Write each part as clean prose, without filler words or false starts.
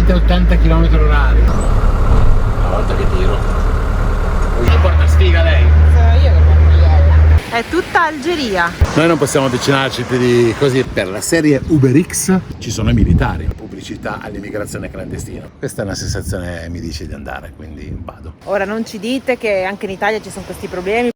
limite 80 km/h. Una volta che tiro. Mi porta sfiga lei. Sono io che porto lei. È tutta Algeria. Noi non possiamo avvicinarci più di così. Per la serie Uber X ci sono i militari. Pubblicità all'immigrazione clandestina. Questa è una sensazione, mi dice di andare, quindi vado. Ora non ci dite che anche in Italia ci sono questi problemi.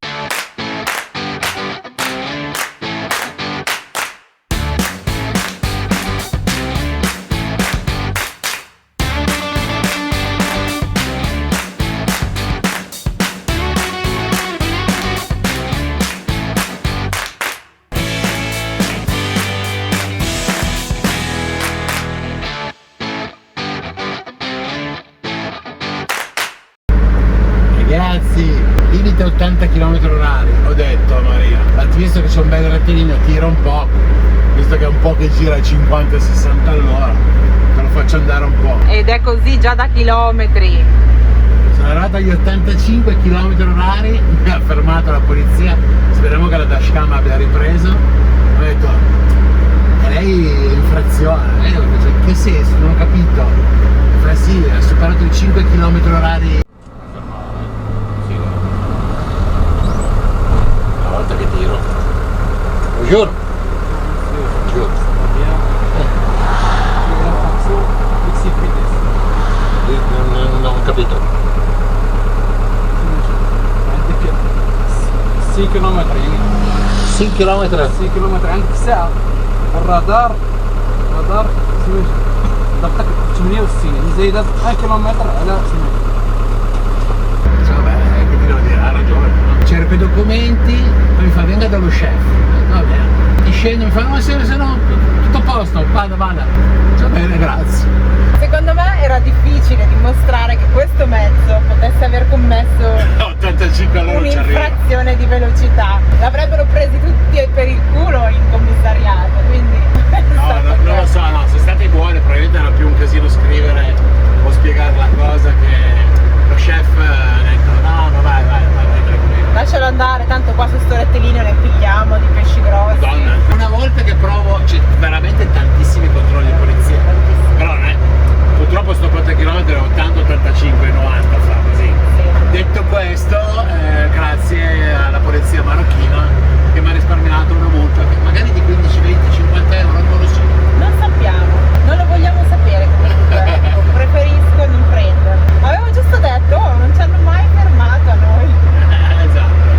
Ragazzi, limite 80 km/h, ho detto a Maria. Visto che c'è un bel rettilineo, tira un po', visto che è un po' che gira a 50-60 all'ora, te lo faccio andare un po'. Ed è così già da chilometri. Sono arrivato agli 85 km/h, mi ha fermato la polizia, speriamo che la dashcam abbia ripreso. Ho detto, e lei è infrazione, in che senso? Non ho capito. Fa sì, ha superato i 5 km/h. Che tiro. Lo giuro. Giuro. Non ho capito. 6 km 6 km 6 km عندك في الساعة. الرادار سميتو ضبطك 68 اللي زايدة 1 كم على سميتو. Vabbè, che ti devo dire, ha ragione. Cerco i documenti, poi mi fa venga dallo chef. Va bene. Ti scendo, mi fa no, se no, tutto a posto, vada. Va bene, grazie. Secondo me era difficile dimostrare che questo mezzo potesse aver commesso 85 all'ora ci arriva. un'infrazione di velocità. L'avrebbero presi tutti per il culo in commissariato, quindi No, non lo so, no, se state buone probabilmente era più un casino scrivere o spiegare la cosa che lo chef ha detto no, vai tranquillo. lascialo andare, tanto qua su sto rettilineo ne pigliamo di pesci grossi. Madonna, una volta che provo c'è veramente tantissimi controlli di polizia, però non è, purtroppo sto 4 km 80, 85, 90 fa così. Detto questo, grazie alla polizia marocchina che mi ha risparmiato una multa che magari di 15, 20, 50 euro, non lo so. Non sappiamo, non lo vogliamo sapere comunque, ecco, preferisco non prenderlo. Avevo giusto detto, non ci hanno mai fermato a noi. Esatto.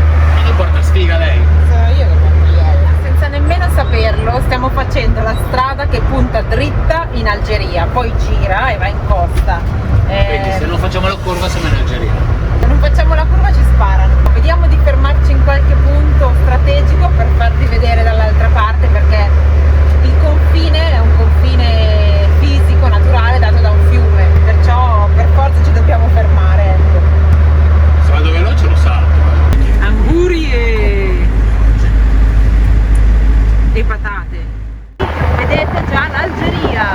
E porta sfiga lei. Sono io che porto lei. Senza nemmeno saperlo stiamo facendo la strada che punta dritta in Algeria, poi gira e va in costa. Quindi se non facciamo la curva siamo in Algeria. Se non facciamo la curva ci sparano. Vediamo di fermarci in qualche punto strategico per farvi vedere dall'altra parte, perché il confine è un confine fisico, naturale, dato da un fiume, perciò per forza ci dobbiamo fermare, ecco. Se vado veloce lo salto. Anguri e patate. Vedete già l'Algeria.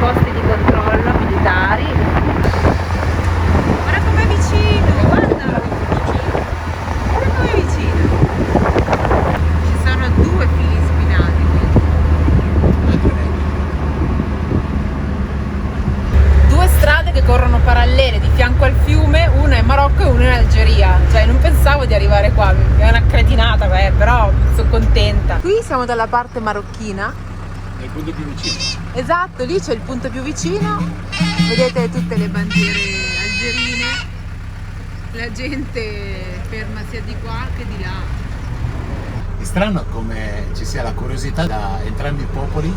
Posti di controllo militari. Guarda com'è vicino, guarda com'è vicino. Ci sono 2 fili spinati qui. 2 strade che corrono parallele di fianco al fiume, una in Marocco e una in Algeria. Cioè non pensavo di arrivare qua, è una cretinata, però sono contenta. Qui siamo dalla parte marocchina. È il punto più vicino. Esatto, lì c'è il punto più vicino, vedete tutte le bandiere algerine, la gente ferma sia di qua che di là. È strano come ci sia la curiosità da entrambi i popoli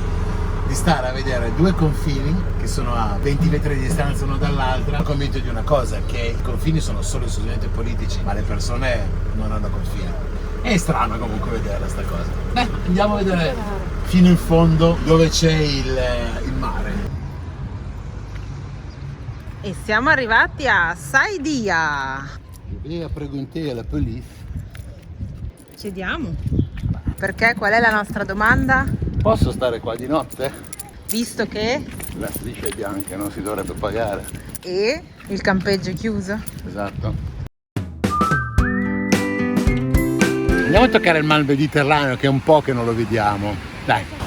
di stare a vedere 2 confini che sono a 20 metri di distanza uno dall'altro. Sono convinto di una cosa, che i confini sono solo esclusivamente politici, ma le persone non hanno confini. È strano comunque vedere sta cosa. Beh, andiamo a vedere fino in fondo dove c'è il mare. E siamo arrivati a Saidia. Je vais prégunter alla police. Chiediamo. Perché? Qual è la nostra domanda? Posso stare qua di notte? Visto che La striscia è bianca, non si dovrebbe pagare. e il campeggio è chiuso. Esatto. Andiamo a toccare il mar Mediterraneo, che è un po' che non lo vediamo. Dai.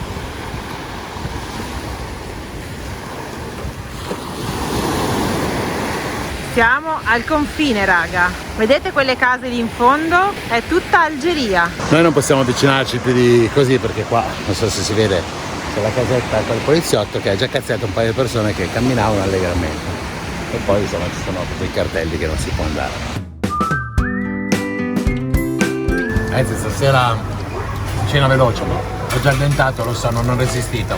Siamo al confine, raga. Vedete quelle case lì in fondo? È tutta Algeria. Noi non possiamo avvicinarci più di così perché qua, non so se si vede, c'è la casetta del poliziotto che ha già cazziato un paio di persone che camminavano allegramente. E poi insomma ci sono tutti i cartelli che non si può andare. Ragazzi, stasera cena veloce, ho già addentato, lo so, non ho resistito.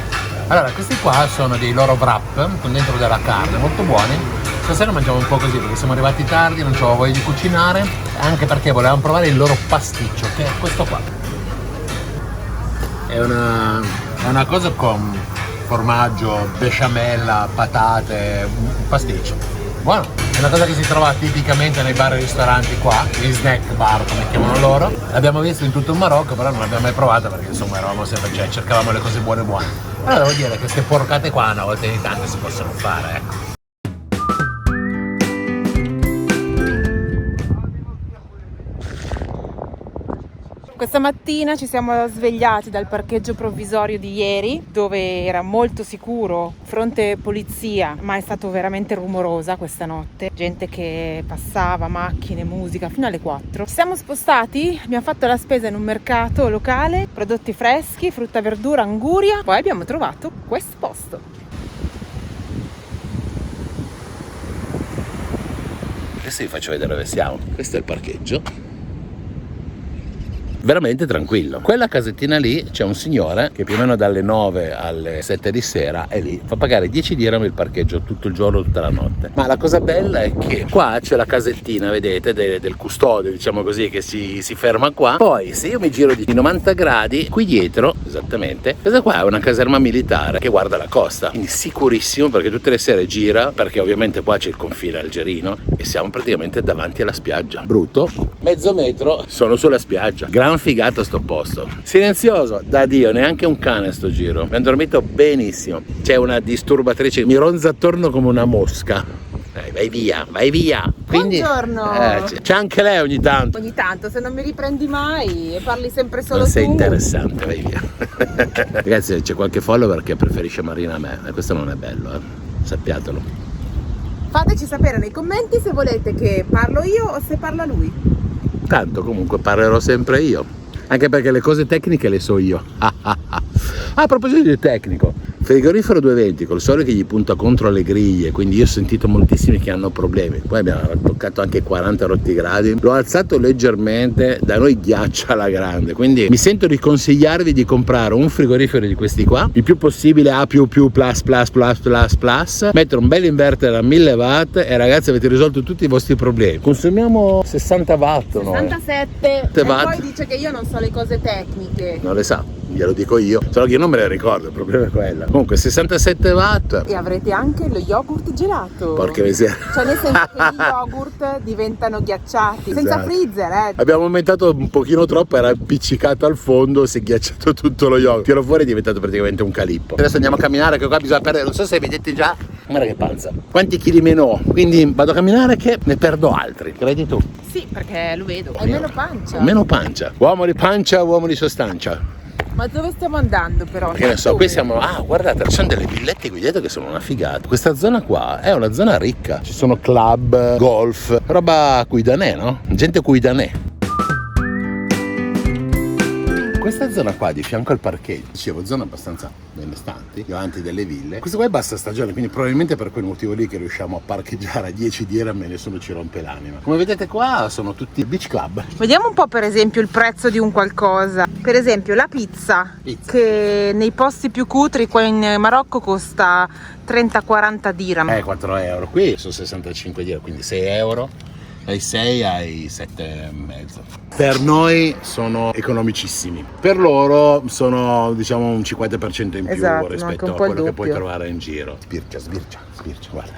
Allora, questi qua sono dei loro wrap con dentro della carne, molto buoni. Stasera mangiamo un po' così perché siamo arrivati tardi, non c'avevo voglia di cucinare, anche perché volevamo provare il loro pasticcio, che è questo qua. È una cosa con formaggio, besciamella, patate, un pasticcio. Buono, è una cosa che si trova tipicamente nei bar e ristoranti qua, gli snack bar come chiamano loro. L'abbiamo visto in tutto il Marocco, però non l'abbiamo mai provata perché insomma eravamo sempre, cercavamo le cose buone. Però devo dire che queste porcate qua una volta ogni tanto si possono fare, ecco. Questa mattina ci siamo svegliati dal parcheggio provvisorio di ieri, dove era molto sicuro, fronte polizia, ma è stato veramente rumorosa questa notte. Gente che passava, macchine, musica, fino alle 4. Ci siamo spostati, abbiamo fatto la spesa in un mercato locale, prodotti freschi, frutta, verdura, anguria. Poi abbiamo trovato questo posto. Adesso vi faccio vedere dove siamo. Questo è il parcheggio. Veramente tranquillo. Quella casettina lì c'è un signore che più o meno dalle 9 alle 7 di sera è lì, fa pagare 10 dirham il parcheggio tutto il giorno, tutta la notte. Ma la cosa bella è che qua c'è la casettina, vedete, del custode, diciamo così, che si ferma qua. Poi se io mi giro di 90 gradi, qui dietro, esattamente, questa qua è una caserma militare che guarda la costa, quindi sicurissimo perché tutte le sere gira, perché ovviamente qua c'è il confine algerino e siamo praticamente davanti alla spiaggia. Brutto, mezzo metro sono sulla spiaggia. Gran figata sto posto, silenzioso da Dio, neanche un cane sto giro, abbiamo dormito benissimo. C'è una disturbatrice che mi ronza attorno come una mosca. Vai via. Quindi, buongiorno. C'è anche lei ogni tanto, Se non mi riprendi mai e parli sempre solo non sei tu. interessante, vai via. Ragazzi, c'è qualche follower che preferisce Marina a me e questo non è bello, sappiatelo. Fateci sapere nei commenti se volete che parlo io o se parla lui. Tanto comunque parlerò sempre io, anche perché le cose tecniche le so io. A proposito di tecnico, frigorifero 220 col sole che gli punta contro le griglie, quindi io ho sentito moltissimi che hanno problemi. Poi abbiamo toccato anche 40 rotti gradi, l'ho alzato leggermente, da noi ghiaccia alla grande, quindi mi sento di consigliarvi di comprare un frigorifero di questi qua, il più possibile A+++++++, mettere un bel inverter a 1000 watt e ragazzi avete risolto tutti i vostri problemi. Consumiamo 60 watt, 67 no? e watt. poi dice che io non so le cose tecniche. Non le sa, glielo dico io, solo che io non me le ricordo, il problema è quello. Comunque 67 watt. E avrete anche lo yogurt gelato. Porca miseria. Cioè nel senso che gli yogurt diventano ghiacciati, senza Esatto. freezer, Abbiamo aumentato un pochino troppo, era appiccicato al fondo, si è ghiacciato tutto lo yogurt. Tiro fuori è diventato praticamente un calippo. Adesso andiamo a camminare, che qua bisogna perdere, non so se vedete già, guarda che panza. Quanti chili meno ho, quindi vado a camminare che ne perdo altri, credi tu? Sì, perché lo vedo. Hai meno pancia. Meno pancia. Uomo di pancia, uomo di sostanza. Ma dove stiamo andando però? Che ne so, qui siamo. Ah, guardate, ci sono delle villette qui dietro che sono una figata. Questa zona qua è una zona ricca. Ci sono club, golf, roba cuidanè, no? Gente cuidanè. Questa zona qua di fianco al parcheggio, dicevo, zona abbastanza benestanti, davanti delle ville. Questa qua è bassa stagione, quindi probabilmente per quel motivo lì che riusciamo a parcheggiare a 10 dirham e nessuno ci rompe l'anima. Come vedete qua sono tutti beach club. Vediamo un po' per esempio il prezzo di un qualcosa. Per esempio la pizza. Che nei posti più cutri qua in Marocco costa 30-40 dirham. 4 euro. Qui sono 65 dirham, quindi 6 euro. Dai 6 ai 7,5. Per noi sono economicissimi, per loro sono diciamo un 50% in più, esatto, rispetto a quello che puoi trovare in giro. Sbircia, guarda.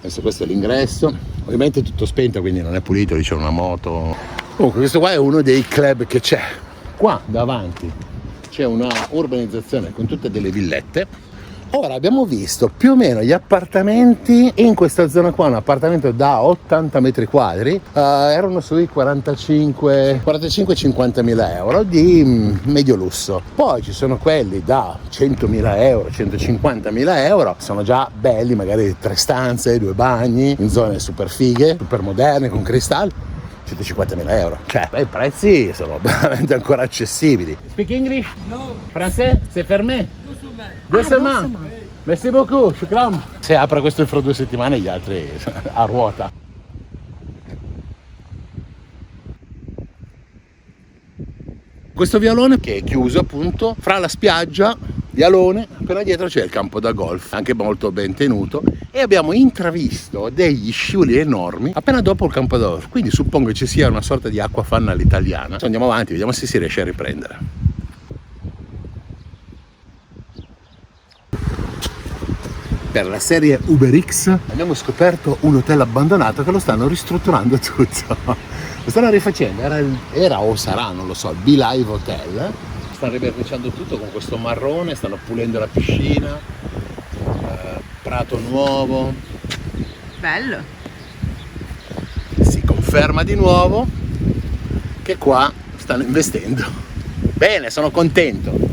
Adesso questo è l'ingresso, ovviamente è tutto spento quindi non è pulito, lì c'è una moto. Comunque questo qua è uno dei club che c'è. Qua davanti c'è una urbanizzazione con tutte delle villette Ora abbiamo visto più o meno gli appartamenti in questa zona qua, un appartamento da 80 metri quadri, erano sui 45-50 mila euro di medio lusso. Poi ci sono quelli da 100.000 euro, 150.000 euro, sono già belli, magari 3 stanze, 2 bagni, in zone super fighe, super moderne, con cristalli. 150.000 euro, cioè i prezzi sono veramente ancora accessibili. Speak English? No. Français? C'est fermé? Due settimane. Merci beaucoup, shukram. Se apre questo entro 2 settimane, gli altri a ruota. Questo vialone che è chiuso appunto fra la spiaggia di Alone, appena dietro c'è il campo da golf, anche molto ben tenuto, e abbiamo intravisto degli scivoli enormi appena dopo il campo da golf, quindi suppongo che ci sia una sorta di acquafan all'italiana. Andiamo avanti, vediamo se si riesce a riprendere. Per la serie Uber X abbiamo scoperto un hotel abbandonato che lo stanno ristrutturando tutto, lo stanno rifacendo, era o sarà, non lo so, il Be-Live Hotel. Stanno riverniciando tutto con questo marrone, stanno pulendo la piscina, prato nuovo. Bello. Si conferma di nuovo che qua stanno investendo. Bene, sono contento.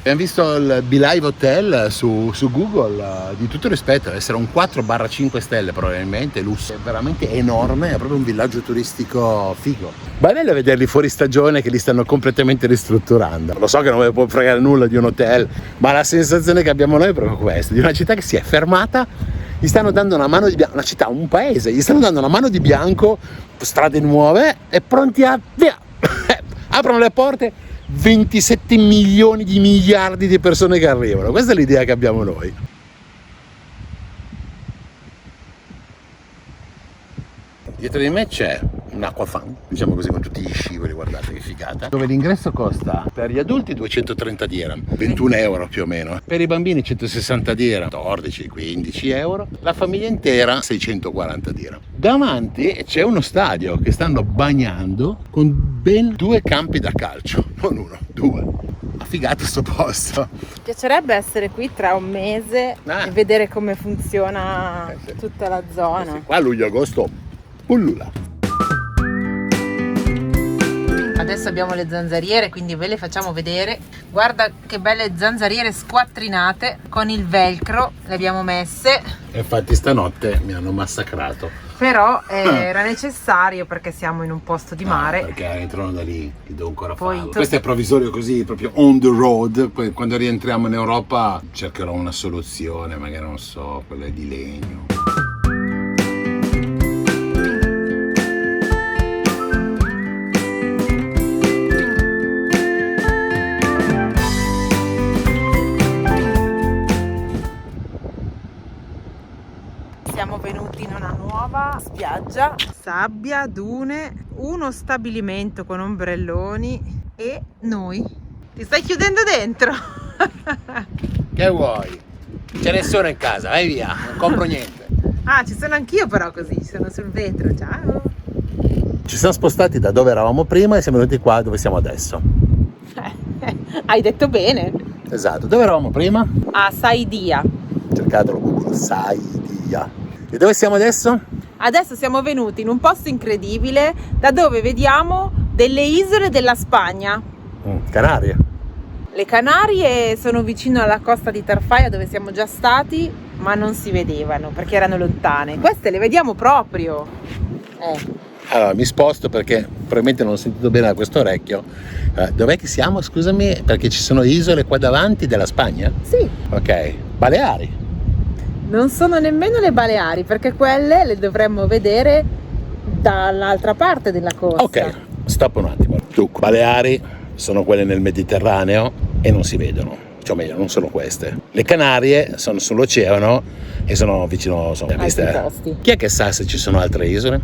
Abbiamo visto il Be-Live Hotel su Google, di tutto rispetto, deve essere un 4/5 stelle probabilmente, lusso, è veramente enorme, è proprio un villaggio turistico figo. Ma è bello vederli fuori stagione che li stanno completamente ristrutturando. Lo so che non vi può fregare nulla di un hotel, ma la sensazione che abbiamo noi è proprio questa, di una città che si è fermata, gli stanno dando una mano di bianco, una città, un paese, gli stanno dando una mano di bianco, strade nuove e pronti a via. Aprono le porte, 27 milioni di miliardi di persone che arrivano. Questa è l'idea che abbiamo noi. Dietro di me c'è un acquafan, diciamo così, con tutti gli scivoli, guardate che figata, dove l'ingresso costa per gli adulti 230 dirham, 21 euro più o meno, per i bambini 160 dirham, 14, 15 euro, la famiglia intera 640 dirham. Davanti c'è uno stadio che stanno bagnando con ben 2 campi da calcio, non uno, 2. Affigato sto posto. Mi piacerebbe essere qui tra un mese e vedere come funziona sì. tutta la zona. Sì, qua luglio-agosto, ullula. Adesso abbiamo le zanzariere, quindi ve le facciamo vedere. Guarda che belle zanzariere squattrinate con il velcro, le abbiamo messe. Infatti stanotte mi hanno massacrato. Però era necessario perché siamo in un posto di mare. Perché rientrano da lì, li devo ancora Poi farlo. Questo è provvisorio così, proprio on the road. Poi quando rientriamo in Europa cercherò una soluzione, magari non so, quelle di legno. Siamo venuti in una nuova spiaggia, sabbia, dune, uno stabilimento con ombrelloni e noi. Ti stai chiudendo dentro? Che vuoi? C'è nessuno in casa, vai via, non compro niente. Ah, ci sono anch'io però così, sono sul vetro, ciao. Ci siamo spostati da dove eravamo prima e siamo venuti qua dove siamo adesso. Hai detto bene. Esatto, dove eravamo prima? A Saidia. Cercatelo Google, Saidia. E dove siamo adesso? Adesso siamo venuti in un posto incredibile da dove vediamo delle isole della Spagna. Canarie. Le Canarie sono vicino alla costa di Tarfaya dove siamo già stati, ma non si vedevano perché erano lontane. Queste le vediamo proprio. Allora mi sposto perché probabilmente non ho sentito bene da questo orecchio. Dov'è che siamo? Scusami, perché ci sono isole qua davanti della Spagna? Sì. Ok, Baleari. Non sono nemmeno le Baleari perché quelle le dovremmo vedere dall'altra parte della costa. Ok, stop un attimo. Baleari sono quelle nel Mediterraneo e non si vedono, cioè meglio, non sono queste. Le Canarie sono sull'oceano e sono vicino, sono Altri posti. Chi è che sa se ci sono altre isole?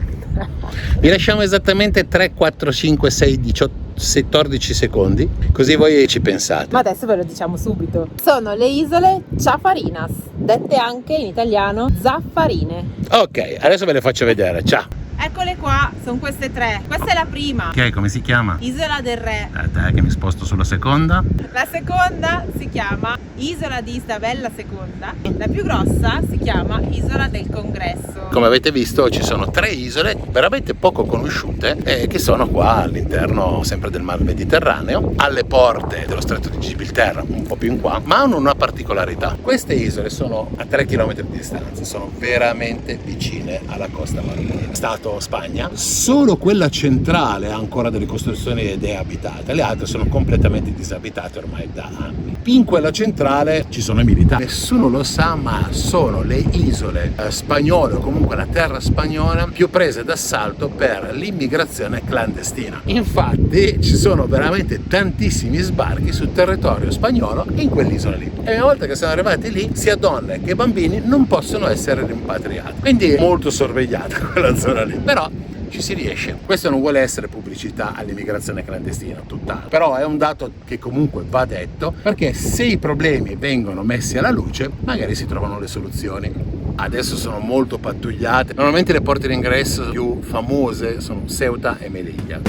Vi lasciamo esattamente 3, 4, 5, 6, 18, 14 secondi, così voi ci pensate. Ma adesso ve lo diciamo subito. Sono le isole Chafarinas, dette anche in italiano Zaffarine. Ok, adesso ve le faccio vedere, ciao. Eccole qua, sono queste 3. Questa è la prima, Ok, come si chiama? Isola del Re. Aspetta, che mi sposto sulla seconda. La seconda si chiama Isola di Isabella II. La più grossa si chiama Isola del Congresso. Come avete visto ci sono 3 isole veramente poco conosciute che sono qua all'interno sempre del Mar Mediterraneo, alle porte dello Stretto di Gibilterra, un po' più in qua, ma hanno una particolarità. Queste isole sono a 3 km di distanza, sono veramente vicine alla costa marocchina. Stato Spagna, solo quella centrale ha ancora delle costruzioni ed è abitata, le altre sono completamente disabitate ormai da anni. In quella centrale ci sono i militari, nessuno lo sa, ma sono le isole spagnole o comunque la terra spagnola più prese d'assalto per l'immigrazione clandestina. Infatti ci sono veramente tantissimi sbarchi sul territorio spagnolo in quell'isola lì, e una volta che sono arrivati lì sia donne che bambini non possono essere rimpatriati, quindi è molto sorvegliata quella zona lì, però ci si riesce. Questo non vuole essere pubblicità all'immigrazione clandestina, tutt'altro, però è un dato che comunque va detto, perché se i problemi vengono messi alla luce magari si trovano le soluzioni. Adesso sono molto pattugliate, normalmente le porte d'ingresso più famose sono Ceuta e Melilla.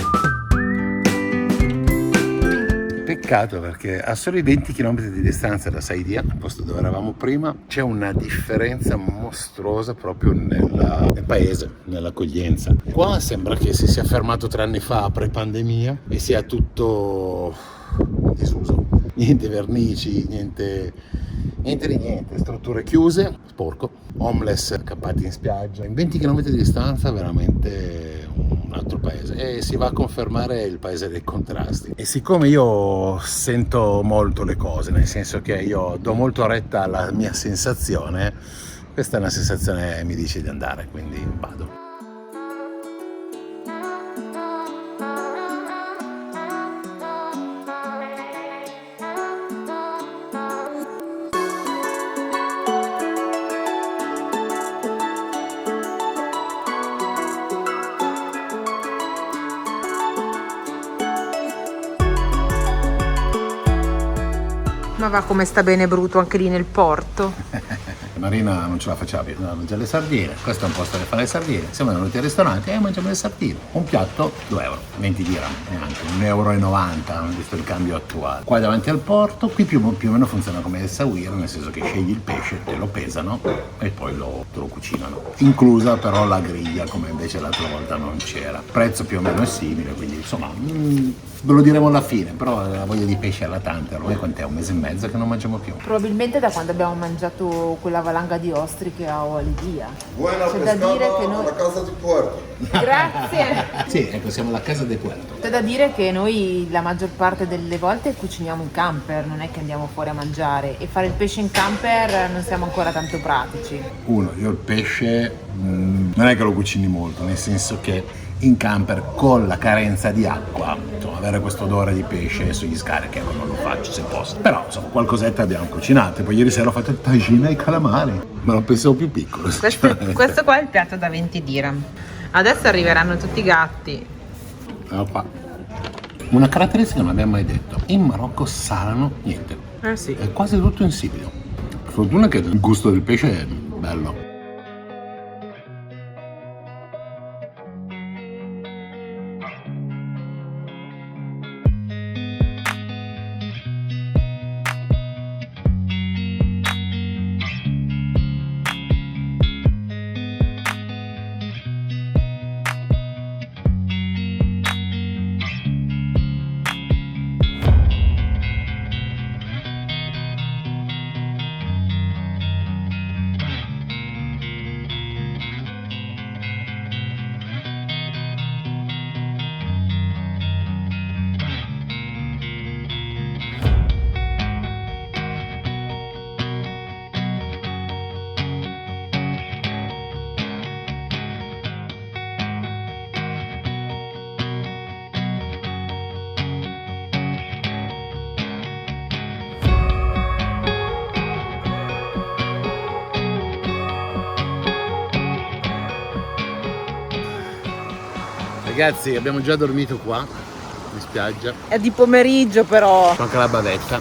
Peccato, perché a soli 20 km di distanza da Saidia, al posto dove eravamo prima, c'è una differenza mostruosa proprio nel paese, nell'accoglienza. Qua sembra che si sia fermato 3 anni fa, pre-pandemia, e sia tutto in disuso. Niente vernici, niente di niente, strutture chiuse, sporco, homeless accampati in spiaggia. In 20 km di distanza veramente un altro paese, e si va a confermare il paese dei contrasti. E siccome io sento molto le cose, nel senso che io do molto retta alla mia sensazione, questa è una sensazione che mi dice di andare, quindi vado. Ma va come sta bene brutto anche lì nel porto. Marina non ce la faceva più, andava a mangiare le sardine. Questo è un posto dove fare le sardine. Siamo venuti al ristorante e mangiamo le sardine. Un piatto 2 euro, 20 dirham, neanche 1,90 euro, visto il cambio attuale. Qua davanti al porto, qui più o meno funziona come il sawir, nel senso che scegli il pesce, te lo pesano e poi te lo cucinano. Inclusa però la griglia, come invece l'altra volta non c'era. Il prezzo più o meno è simile, quindi insomma ve lo diremo alla fine, però la voglia di pesce alla tante. Ormai quant'è? 1 mese e mezzo che non mangiamo più. Probabilmente da quando abbiamo mangiato quella valanga di ostriche a Olidia. Buona C'è da dire che noi... alla casa di Puerto. Grazie! Sì, ecco, siamo alla casa del Puerto. C'è da dire che noi la maggior parte delle volte cuciniamo in camper, non è che andiamo fuori a mangiare, e fare il pesce in camper non siamo ancora tanto pratici. Io il pesce non è che lo cucini molto, nel senso che in camper con la carenza di acqua, insomma, avere questo odore di pesce sugli scarichi non lo faccio se posso. Però insomma qualcosetta abbiamo cucinato. Poi ieri sera ho fatto il tagine ai calamari, ma lo pensavo più piccolo. Questo qua è il piatto da 20 dirham. Adesso arriveranno tutti i gatti. Qua. Una caratteristica che non abbiamo mai detto: in Marocco salano niente. Sì. È quasi tutto insipido. Fortuna che il gusto del pesce è bello. Ragazzi, abbiamo già dormito qua in spiaggia. È di pomeriggio però. C'è anche la bavetta.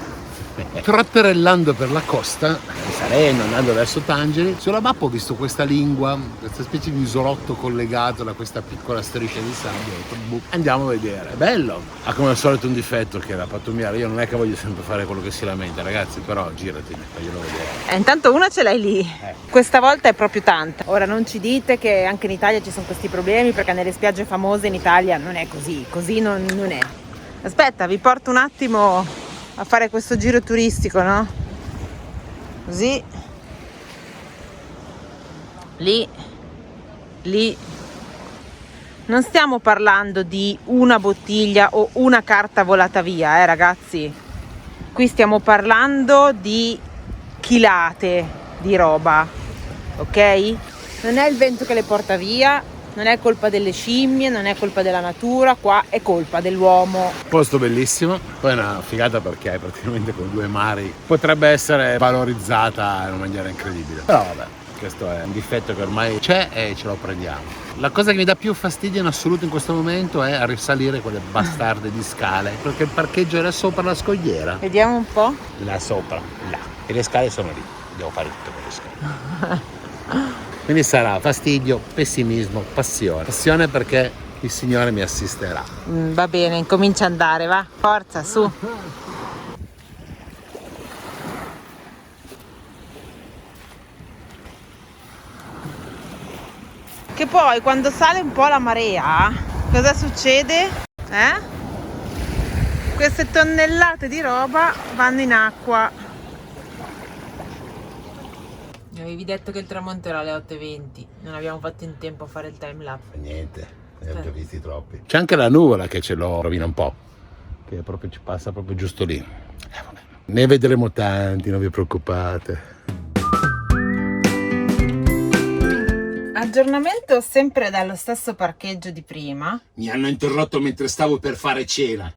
Trotterellando per la costa, salendo, andando verso Tangeri, sulla mappa ho visto questa lingua, questa specie di isolotto collegato da questa piccola striscia di sabbia. Ho detto, boh, andiamo a vedere. È bello. Ha come al solito un difetto, che è la pattumiera. Io non è che voglio sempre fare quello che si lamenta, ragazzi, però girati, faglielo vedere. Intanto una ce l'hai lì. Questa volta è proprio tanta. Ora non ci dite che anche in Italia ci sono questi problemi, perché nelle spiagge famose in Italia non è così. Così non è. Aspetta, vi porto un attimo a fare questo giro turistico, no? Così. Lì. Non stiamo parlando di una bottiglia o una carta volata via, ragazzi. Qui stiamo parlando di chilate di roba, ok? Non è il vento che le porta via, non è colpa delle scimmie, non è colpa della natura, qua è colpa dell'uomo. Posto bellissimo, poi è una figata perché è praticamente con 2 mari, potrebbe essere valorizzata in una maniera incredibile, però vabbè, questo è un difetto che ormai c'è e ce lo prendiamo. La cosa che mi dà più fastidio in assoluto in questo momento è risalire quelle bastarde di scale, perché il parcheggio era sopra la scogliera. Vediamo un po'. Là sopra, là, e le scale sono lì, devo fare tutto con le scale. Quindi sarà fastidio, pessimismo, passione. Passione perché il Signore mi assisterà. Va bene, incomincia a andare, va. Forza, su. Che poi quando sale un po' la marea, cosa succede? Queste tonnellate di roba vanno in acqua. Mi avevi detto che il tramonto era alle 8:20, non abbiamo fatto in tempo a fare il time lapse. Niente, ne ho già visti troppi. C'è anche la nuvola che ce lo rovina un po', che proprio ci passa proprio giusto lì. Vabbè. Ne vedremo tanti, non vi preoccupate. Aggiornamento sempre dallo stesso parcheggio di prima. Mi hanno interrotto mentre stavo per fare cena.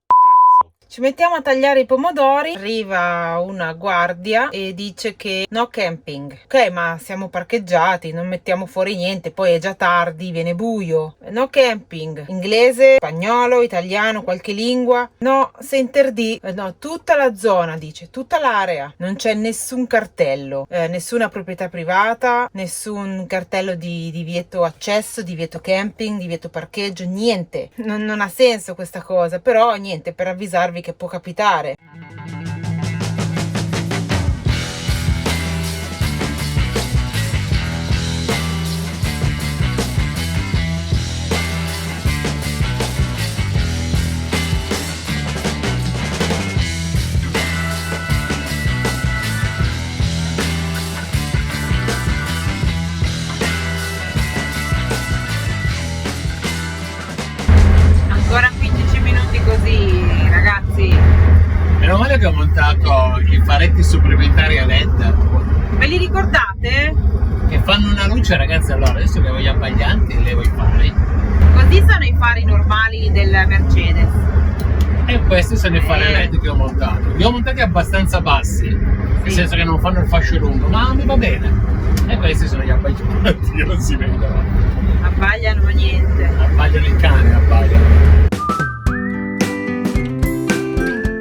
Ci mettiamo a tagliare i pomodori, arriva una guardia e dice che no camping. Ok, ma siamo parcheggiati, non mettiamo fuori niente, poi è già tardi, viene buio. No camping, inglese, spagnolo, italiano, qualche lingua. No, center D, no, tutta la zona, dice, tutta l'area. Non c'è nessun cartello, nessuna proprietà privata, nessun cartello di divieto accesso, divieto camping, divieto parcheggio, niente. Non ha senso questa cosa, però niente, per avvisarvi che può capitare. Ancora 15 minuti così, ragazzi. Meno male che ho montato i faretti supplementari a LED. Ve li ricordate? Che fanno una luce, ragazzi. Allora adesso levo gli abbaglianti e levo i fari. Così sono i fari normali del Mercedes. E questi sono i fari a LED che ho montato. Li ho montati abbastanza bassi, nel senso che non fanno il fascio lungo, ma mi va bene. E questi sono gli abbaglianti che non si vedono. Abbagliano ma niente. Abbagliano il cane, abbagliano.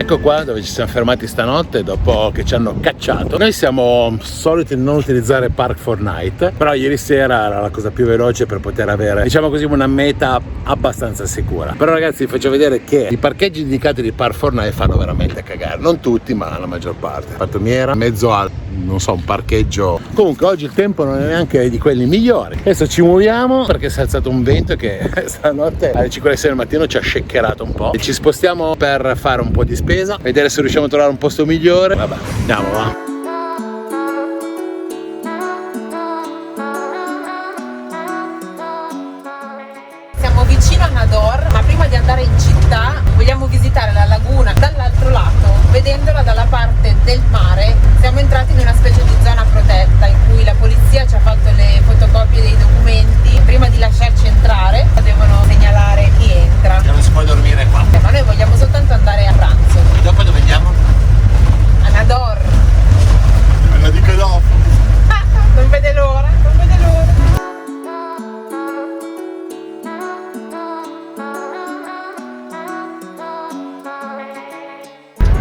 Ecco qua dove ci siamo fermati stanotte dopo che ci hanno cacciato. Noi siamo soliti non utilizzare Park4Night, però ieri sera era la cosa più veloce per poter avere, diciamo così, una meta abbastanza sicura. Però ragazzi, vi faccio vedere che i parcheggi indicati di Park4Night fanno veramente cagare. Non tutti, ma la maggior parte. Pattumiera, in mezzo a, non so, un parcheggio. Comunque oggi il tempo non è neanche di quelli migliori. Adesso ci muoviamo perché si è alzato un vento che stanotte alle 5:06 del mattino ci ha shakkerato un po'. E ci spostiamo per fare un po' di spesa, vedere se riusciamo a trovare un posto migliore. Vabbè, andiamo, va. Siamo vicino a Nador, ma prima di andare in città vogliamo visitare la laguna dall'altro lato, vedendola dalla parte del mare. Siamo entrati in una specie di zona protetta in cui la polizia ci ha fatto le fotocopie dei documenti. Prima di lasciarci entrare devono segnalare chi entra. Non si può dormire qua. Ma noi vogliamo soltanto andare a pranzo. E dopo dove andiamo? A Nador. Me lo dico dopo. Non vede l'ora, non vede l'ora.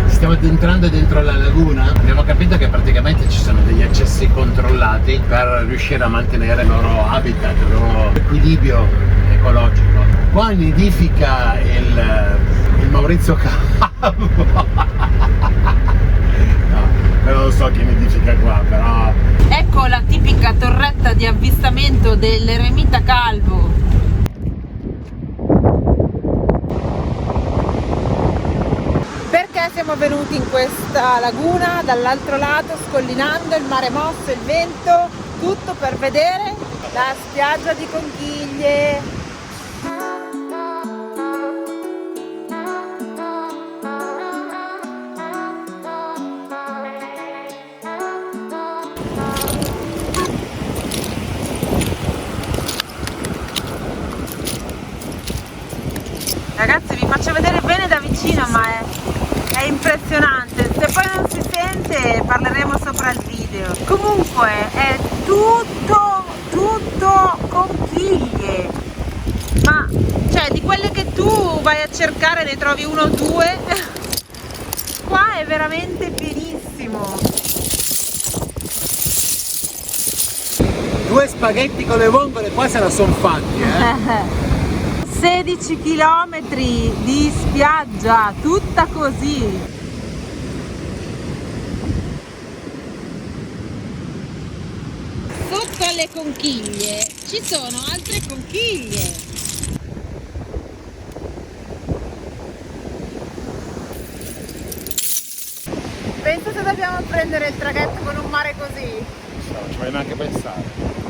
Stiamo entrando dentro la laguna abbiamo capito che praticamente ci sono degli accessi controllati per riuscire a mantenere il loro habitat, il loro equilibrio ecologico. Qua nidifica il Maurizio Calvo. No, però non so chi nidifica qua, però... Ecco la tipica torretta di avvistamento dell'eremita calvo. Perché siamo venuti in questa laguna? Dall'altro lato, scollinando, il mare mosso, il vento, tutto per vedere la spiaggia di Conchiglie. Ragazzi, vi faccio vedere bene da vicino, ma è impressionante. Se poi non si sente parleremo sopra il video. Comunque è tutto conchiglie, ma cioè di quelle che tu vai a cercare ne trovi uno o due. Qua è veramente pienissimo. 2 spaghetti con le vongole qua se la son fatti, 16 km di spiaggia, tutta così. Sotto alle conchiglie ci sono altre conchiglie. Pensa se dobbiamo prendere il traghetto con un mare così. Non ci vai neanche pensare.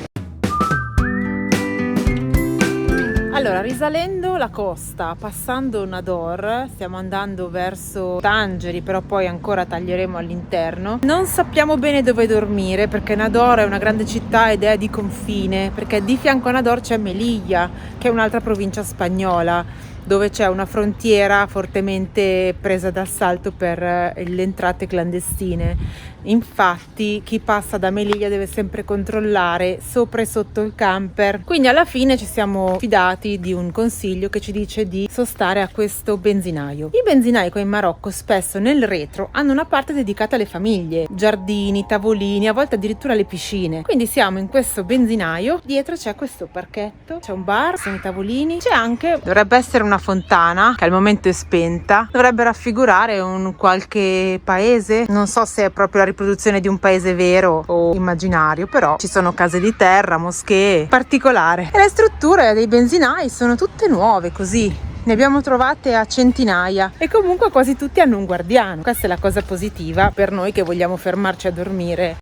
Allora, risalendo la costa, passando Nador, stiamo andando verso Tangeri, però poi ancora taglieremo all'interno. Non sappiamo bene dove dormire perché Nador è una grande città ed è di confine, perché di fianco a Nador c'è Melilla, che è un'altra provincia spagnola, dove c'è una frontiera fortemente presa d'assalto per le entrate clandestine. Infatti chi passa da Melilla deve sempre controllare sopra e sotto il camper. Quindi alla fine ci siamo fidati di un consiglio che ci dice di sostare a questo benzinaio. I benzinai qua in Marocco spesso nel retro hanno una parte dedicata alle famiglie, giardini, tavolini, a volte addirittura le piscine. Quindi siamo in questo benzinaio, dietro c'è questo parchetto, c'è un bar, sono i tavolini, c'è anche, dovrebbe essere una fontana che al momento è spenta, dovrebbe raffigurare un qualche paese, non so se è proprio la riproduzione di un paese vero o immaginario, però ci sono case di terra, moschee, particolare. E le strutture dei benzinai sono tutte nuove così. Ne abbiamo trovate a centinaia e comunque quasi tutti hanno un guardiano. Questa è la cosa positiva per noi che vogliamo fermarci a dormire.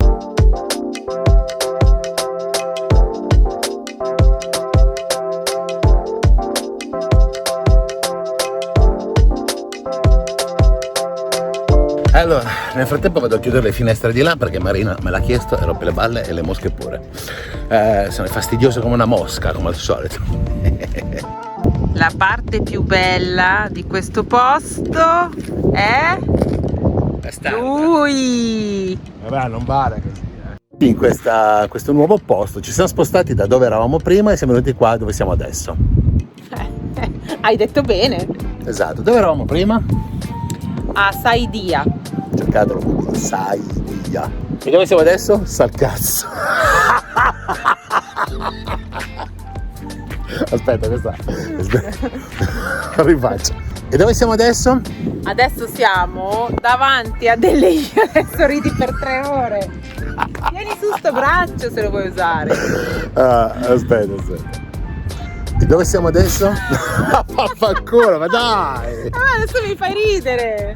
Allora, nel frattempo vado a chiudere le finestre di là perché Marina me l'ha chiesto e rompe le balle e le mosche pure. Sono fastidioso come una mosca, come al solito. La parte più bella di questo posto è lui. Vabbè, non vale così. In questo nuovo posto ci siamo spostati da dove eravamo prima e siamo venuti qua dove siamo adesso. Hai detto bene. Esatto, dove eravamo prima? A Saidia. Cercatelo, Saidia. E dove siamo adesso? Salcazzo. Aspetta, questa rifaccio. E dove siamo adesso? Adesso siamo davanti a delle isole. Adesso ridi per 3 ore. Vieni su sto braccio se lo vuoi usare. Aspetta. E dove siamo adesso? Vaffanculo, ma dai! Adesso mi fai ridere.